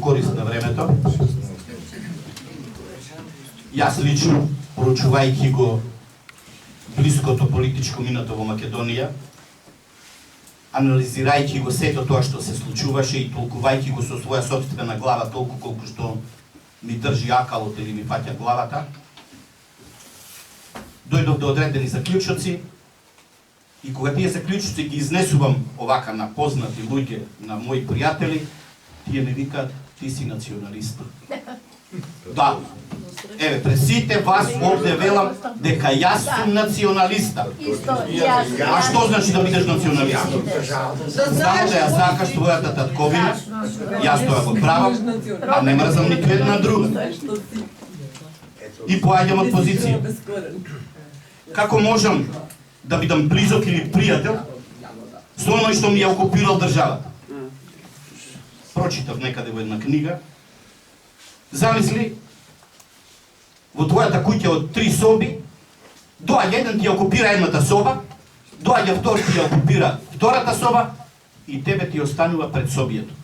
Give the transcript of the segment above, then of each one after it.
корист на времето. Јас лично, проучувајќи го блиското политичко минато во Македонија, анализирајќи го сето тоа што се случуваше и толкувајќи го со своја сопствена глава толку колку што ми држи акалот или ми фаќа главата, дојдов до одредени заклучоци и кога тие заклучоци ги изнесувам овака на познати луѓе, на мои пријатели, тие ми викаат, ти си националист. Да. Еве, пред сите вас овде велам дека јас сум националиста. А што значи да бидеш националист? Само да ја сакаш твојата татковина, јас тоа го правам, а не мрзам ниту една друга. И поаѓам од позиција. Како можам да бидам близок или пријател со оној што ми ја окупирал државата? Прочитав некаде во една книга. Замисли, во твојата куќа од 3 соби, доаѓа еден ти ја окупира едната соба, доаѓа втор ти ја окупира втората соба и тебе ти останува пред собието.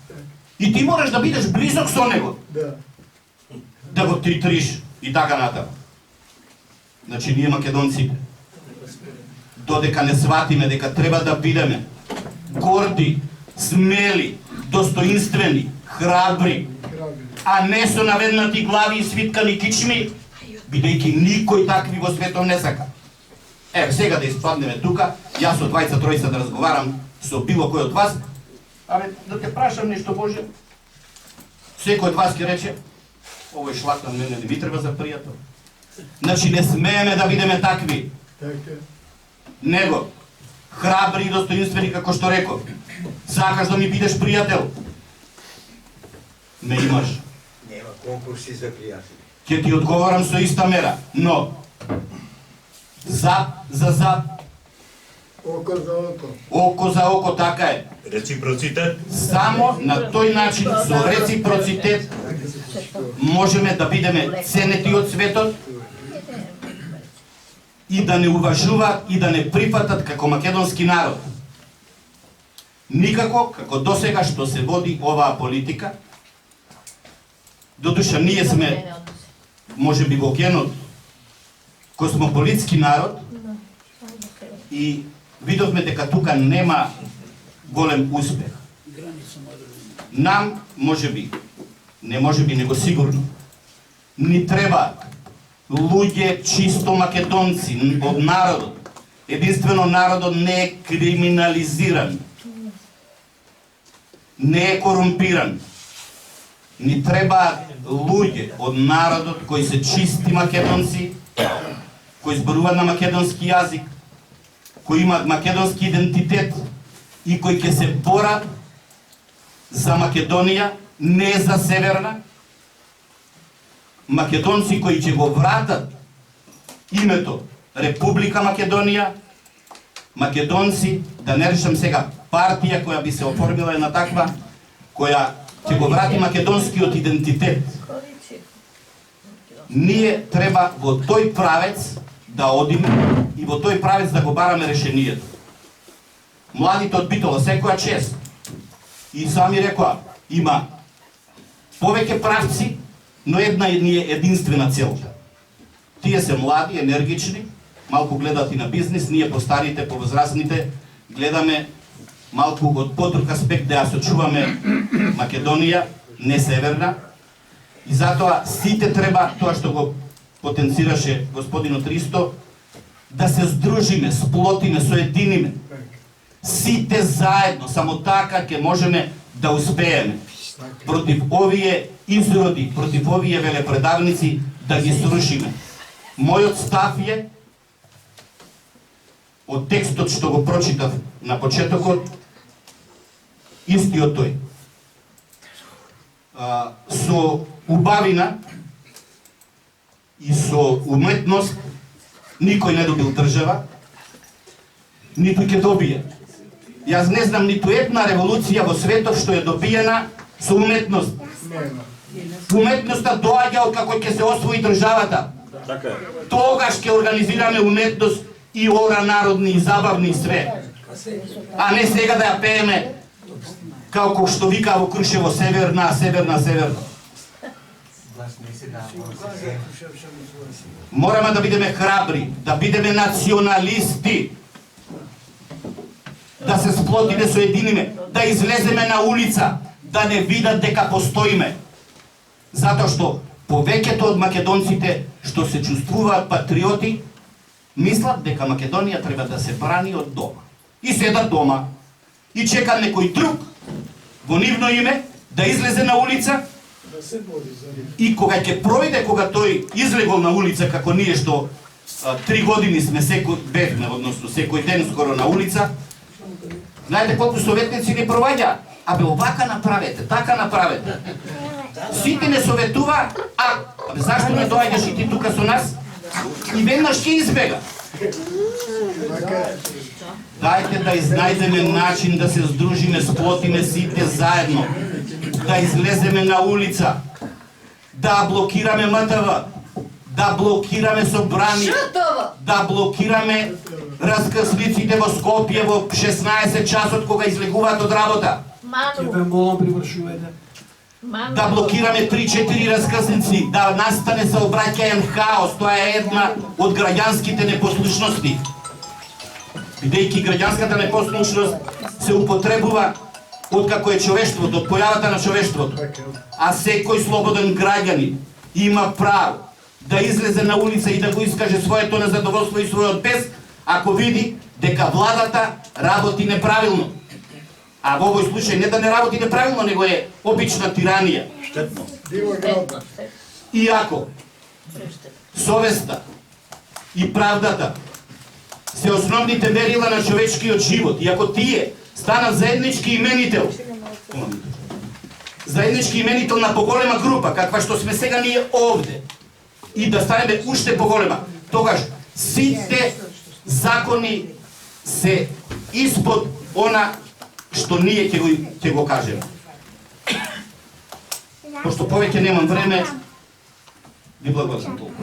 И ти мораш да бидеш близок со него. Да го тритриш и така натаму. Значи ние македонците, додека не сватиме дека треба да бидеме горди, смели, достоинствени, храбри, а не со наведнати глави и свиткани кичми, бидејќи никој такви во светот не сака. Еве, сега да испаднеме тука, јас од двајца тројца да разговарам со било кој од вас, абе, да те прашам нешто, Боже, секој од вас ќе рече, овој шлатан мене не ми треба за пријател. Значи не смееме да бидеме такви. Него, храбри и достоинствени, како што реков, сакаш да ми бидеш пријател, ме имаш. Нема конкурси за пријатели. Ќе ти одговорам со иста мера, но зад за зад, Око за око. око за око, така е. Реципроцитет. Само на тој начин, со реципроцитет, можеме да бидеме ценети од светот и да не уважуваат и да не прифатат како македонски народ. Никако, како досега што се води оваа политика, додуша ние сме, може би во генот, космополитски народ и видовме дека тука нема голем успех. Нам, може би, него сигурно, ни треба луѓе чисто македонци од народот. Единствено народот не е криминализиран, не е корумпиран. Ни треба луѓе од народот кои се чисти македонци, кои зборуваат на македонски јазик, кои имаат македонски идентитет и кои ќе се борат за Македонија, не за Северна. Македонци кои ќе го вратат името Република Македонија, македонци, да не решам сега партија која би се оформила една таква, која ќе го врати македонскиот идентитет. Ние треба во тој правец да одиме и во тој правец да го бараме решението. Младите од Битола секоја чест и сами рекоа, има повеќе правци, но една ни е единствена цел. Тие се млади, енергични, малку гледат и на бизнис, ние постарите, повозрастните, гледаме малку од подруг аспект да ја сочуваме Македонија, не Северна. И затоа сите треба, тоа што го потенцираше господинот Ристо, да се здружиме, сплотиме, соединиме. Сите заедно, само така ќе можеме да успееме против овие изроди, против овие велепредавници, да ги срушиме. Мојот став е, од текстот што го прочитав на почетокот, истиот тој. Со убавина и со уметност никој не добил држава, ниту ќе добие. Јас не знам ниту една револуција во светот што е добиена со уметност. Уметноста доаѓа од како ќе се освои државата. Тогаш ќе организираме уметност и ора народни и забавни и све. А не сега да ја пееме како што вика во Крушево северна, северна, северна. Мораме да бидеме храбри, да бидеме националисти, да се сплотиме, соединиме, да излеземе на улица, да не видат дека постоиме. Затоа што повеќето од македонците што се чувствуваат патриоти, мислат дека Македонија треба да се брани од дома. И седат дома и чекат некој друг во нивно име да излезе на улица. Да се бори за нив. И кога ќе пројде, кога тој излегол на улица, како ние што 3 години сме бевме, односно секој ден скоро на улица, знаете колку советници ни проваѓа? Абе, овака направете, така направете. Сите не советува, абе, зашто не доаѓаш и ти тука со нас? И веднаш ќе избега. Дајте да изнајдеме начин да се здружиме, сплотиме сите заедно, да излеземе на улица, да блокираме МТВ, да блокираме собрани, да блокираме раскрслиците во Скопје во 16 часот кога излегуваат од работа. Ќе ве молам привршувајте. Да блокираме 3-4 раскрсници, да настане сообраќаен хаос, тоа е една од граѓанските непослушности. Бидејќи граѓанската непослушност се употребува откако е човештвото, од појавата на човештвото. А секој слободен граѓанин има право да излезе на улица и да го искаже своето незадоволство и својот бес, ако види дека владата работи неправилно. А во овој случај не да не работи неправилно, него е обична тиранија. Штетно. Диво градна. И ако совеста и правдата се основните мерила на човечкиот живот, и ако тие станат заеднички именител, заеднички именител на поголема група, каква што сме сега ние овде, и да станеме уште поголема, тогаш сите закони се испод она што ние ќе го кажеме. Пошто повеќе немам време, ви благодарам толку.